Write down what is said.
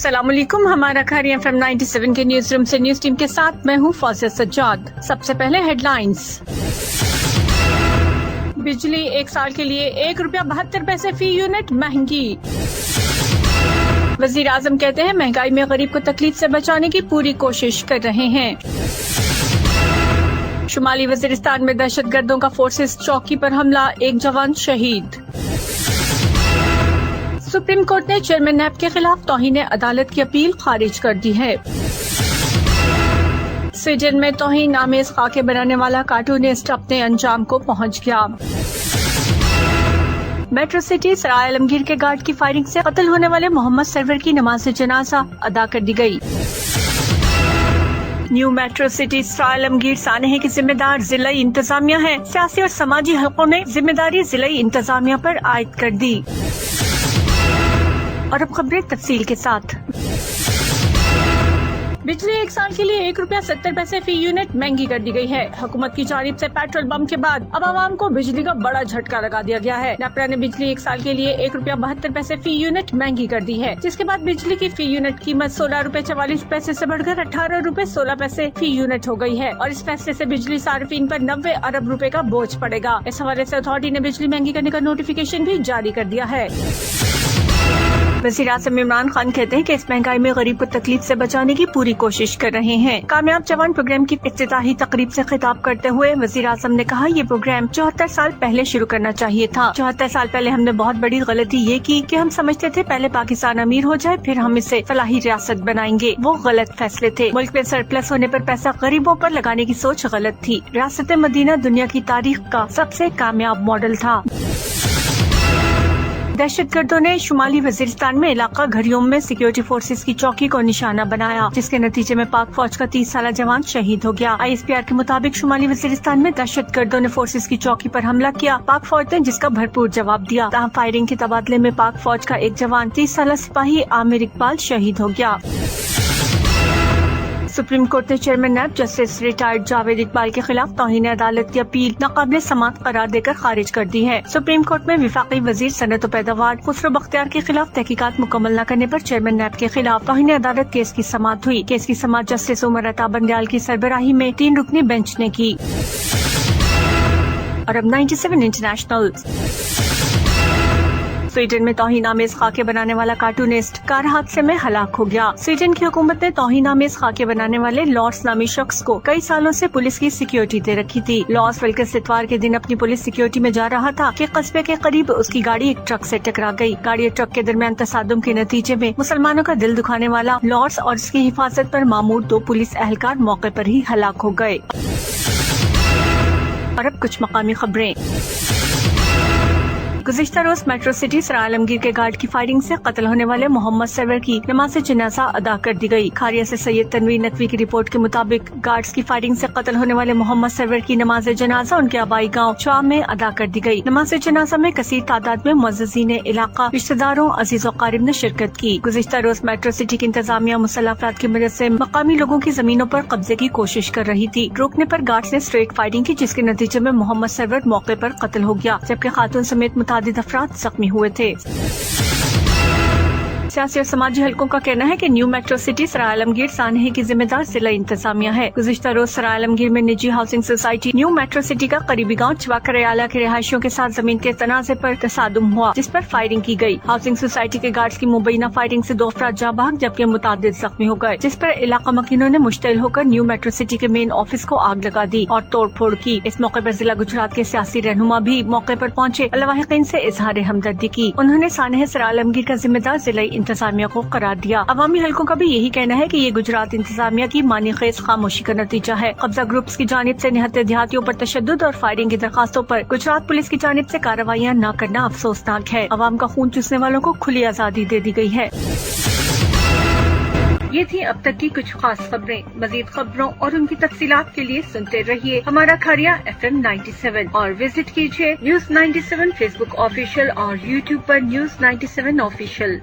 السلام علیکم، ہمارا گھر FM 97 کے نیوز روم سے نیوز ٹیم کے ساتھ میں ہوں فوزیہ سجاد۔ سب سے پہلے ہیڈ لائنز۔ بجلی 1 سال کے لیے ₹1.72 فی یونٹ مہنگی۔ وزیر اعظم کہتے ہیں مہنگائی میں غریب کو تکلیف سے بچانے کی پوری کوشش کر رہے ہیں۔ شمالی وزیرستان میں دہشت گردوں کا فورسز چوکی پر حملہ، 1 جوان شہید۔ سپریم کورٹ نے چیئرمین نیب کے خلاف توہین عدالت کی اپیل خارج کر دی ہے۔ سویڈن میں توہین آمیز خاکے بنانے والا کارٹونسٹ اپنے انجام کو پہنچ گیا۔ میٹرو سٹی سرائے عالمگیر کے گارڈ کی فائرنگ سے قتل ہونے والے محمد سرور کی نماز جنازہ ادا کر دی گئی۔ نیو میٹرو سٹی سرائے عالمگیر سانحے کی ذمہ دار ضلعی انتظامیہ ہے۔ سیاسی اور سماجی حلقوں نے ذمہ داری ضلعی انتظامیہ پر عائد کر دی۔ اور اب خبریں تفصیل کے ساتھ۔ بجلی 1 سال کے لیے ₹1.70 فی یونٹ مہنگی کر دی گئی ہے۔ حکومت کی جانب سے پیٹرول بم کے بعد اب عوام کو بجلی کا بڑا جھٹکا لگا دیا گیا ہے۔ نیپرا نے بجلی 1 سال کے لیے ₹1.72 فی یونٹ مہنگی کر دی ہے، جس کے بعد بجلی کی فی یونٹ قیمت ₹16.44 سے بڑھ کر ₹18.16 فی یونٹ ہو گئی ہے، اور اس فیصلے سے بجلی صارفین پر 90 ارب روپے کا بوجھ پڑے گا۔ اس حوالے سے اتھارٹی نے بجلی مہنگی کرنے کا نوٹیفیکیشن بھی جاری کر دیا ہے۔ وزیر اعظم عمران خان کہتے ہیں کہ اس مہنگائی میں غریب کو تکلیف سے بچانے کی پوری کوشش کر رہے ہیں۔ کامیاب جوان پروگرام کی افتتاحی تقریب سے خطاب کرتے ہوئے وزیر اعظم نے کہا، یہ پروگرام 74 سال پہلے شروع کرنا چاہیے تھا۔ 74 سال پہلے ہم نے بہت بڑی غلطی یہ کی کہ ہم سمجھتے تھے پہلے پاکستان امیر ہو جائے پھر ہم اسے فلاحی ریاست بنائیں گے۔ وہ غلط فیصلے تھے۔ ملک میں سرپلس ہونے پر پیسہ غریبوں پر لگانے کی سوچ غلط تھی۔ ریاست مدینہ دنیا کی تاریخ کا سب سے کامیاب ماڈل تھا۔ دہشت گردوں نے شمالی وزیرستان میں علاقہ گھریوم میں سیکیورٹی فورسز کی چوکی کو نشانہ بنایا، جس کے نتیجے میں پاک فوج کا 30 سالہ جوان شہید ہو گیا۔ ISPR کے مطابق شمالی وزیرستان میں دہشت گردوں نے فورسز کی چوکی پر حملہ کیا۔ پاک فوج نے جس کا بھرپور جواب دیا، تاہم فائرنگ کے تبادلے میں پاک فوج کا 1 جوان 30 سالہ سپاہی عامر اقبال شہید ہو گیا۔ سپریم کورٹ نے chairman NAB justice retired Javed Iqbal کے خلاف توہین عدالت کی اپیل ناقابل سماعت قرار دے کر خارج کر دی ہے۔ سپریم کورٹ میں وفاقی وزیر صنعت و پیداوار خسرو بختیار کے خلاف تحقیقات مکمل نہ کرنے پر چیئرمین نیب کے خلاف توہین عدالت کیس کی سماعت ہوئی۔ کیس کی سماعت جسٹس عمر عطا بندیال کی سربراہی میں 3 رکنی بینچ نے کی۔ اور اب 97 انٹرنیشنل۔ سویڈن میں توہین آمیز خاکے بنانے والا کارٹونسٹ کار حادثے میں ہلاک ہو گیا۔ سویڈن کی حکومت نے توہین آمیز خاکے بنانے والے لارس نامی شخص کو کئی سالوں سے پولیس کی سیکیورٹی دے رکھی تھی۔ لارس ولکس اتوار کے دن اپنی پولیس سیکیورٹی میں جا رہا تھا کہ قصبے کے قریب اس کی گاڑی ایک ٹرک سے ٹکرا گئی۔ گاڑی اور ٹرک کے درمیان تصادم کے نتیجے میں مسلمانوں کا دل دکھانے والا لارس اور اس کی حفاظت پر مامور 2 پولیس اہلکار موقع پر ہی ہلاک ہو گئے۔ اور اب کچھ مقامی خبریں۔ گزشتہ روز میٹرو سٹی سرائے عالمگیر کے گارڈ کی فائرنگ سے قتل ہونے والے محمد سرور کی نماز جنازہ ادا کر دی گئی۔ کھاریا سے سید تنویر نقوی کی رپورٹ کے مطابق گارڈز کی فائرنگ سے قتل ہونے والے محمد سرور کی نماز جنازہ ان کے آبائی گاؤں چوا میں ادا کر دی گئی۔ نماز جنازہ میں کثیر تعداد میں معززین علاقہ، رشتہ داروں، عزیز و اقارب نے شرکت کی۔ گزشتہ روز میٹرو سٹی کی انتظامیہ مسلح افراد کی مدد سے مقامی لوگوں کی زمینوں پر قبضے کی کوشش کر رہی تھی۔ روکنے پر گارڈز نے اسٹریٹ فائرنگ کی، جس کے نتیجے میں محمد سرور موقع پر قتل ہو گیا، جبکہ خاتون سمیت متعدد افراد زخمی ہوئے تھے۔ سیاسی اور سماجی حلقوں کا کہنا ہے کہ نیو میٹرو سٹی سرائے عالمگیر سانحے کی ذمہ دار ضلع انتظامیہ ہے۔ گزشتہ روز سرائے عالمگیر میں نجی housing society new metro city کا قریبی گاؤں چوا کریالہ کے رہائشیوں کے ساتھ زمین کے تنازع پر تصادم ہوا، جس پر فائرنگ کی گئی۔ ہاؤسنگ سوسائٹی کے گارڈز کی مبینہ فائرنگ سے 2 افراد جاں بحق جبکہ متعدد زخمی ہو گئے، جس پر علاقہ مکینوں نے مشتعل ہو کر نیو میٹرو سٹی کے مین آفس کو آگ لگا دی اور توڑ پھوڑ کی۔ اس موقع پر ضلع گجرات کے سیاسی رہنما بھی موقع پر پہنچے، لواحقین سے اظہار ہمدردی کی۔ انہوں نے سانحہ سرائے عالمگیر کا ذمہ دار ضلعی انتظامیہ کو قرار دیا۔ عوامی حلقوں کا بھی یہی کہنا ہے کہ یہ گجرات انتظامیہ کی معنی خیز خاموشی کا نتیجہ ہے۔ قبضہ گروپس کی جانب سے نہت دیہاتیوں پر تشدد اور فائرنگ کی درخواستوں پر گجرات پولیس کی جانب سے کارروائیاں نہ کرنا افسوسناک ہے۔ عوام کا خون چوسنے والوں کو کھلی آزادی دے دی گئی ہے۔ یہ تھی اب تک کی کچھ خاص خبریں۔ مزید خبروں اور ان کی تفصیلات کے لیے سنتے رہیے ہمارا کھاریا FM 97 اور وزٹ کیجیے نیوز 97 فیس بک آفیشیل اور YouTube پر نیوز 97 آفیشیل۔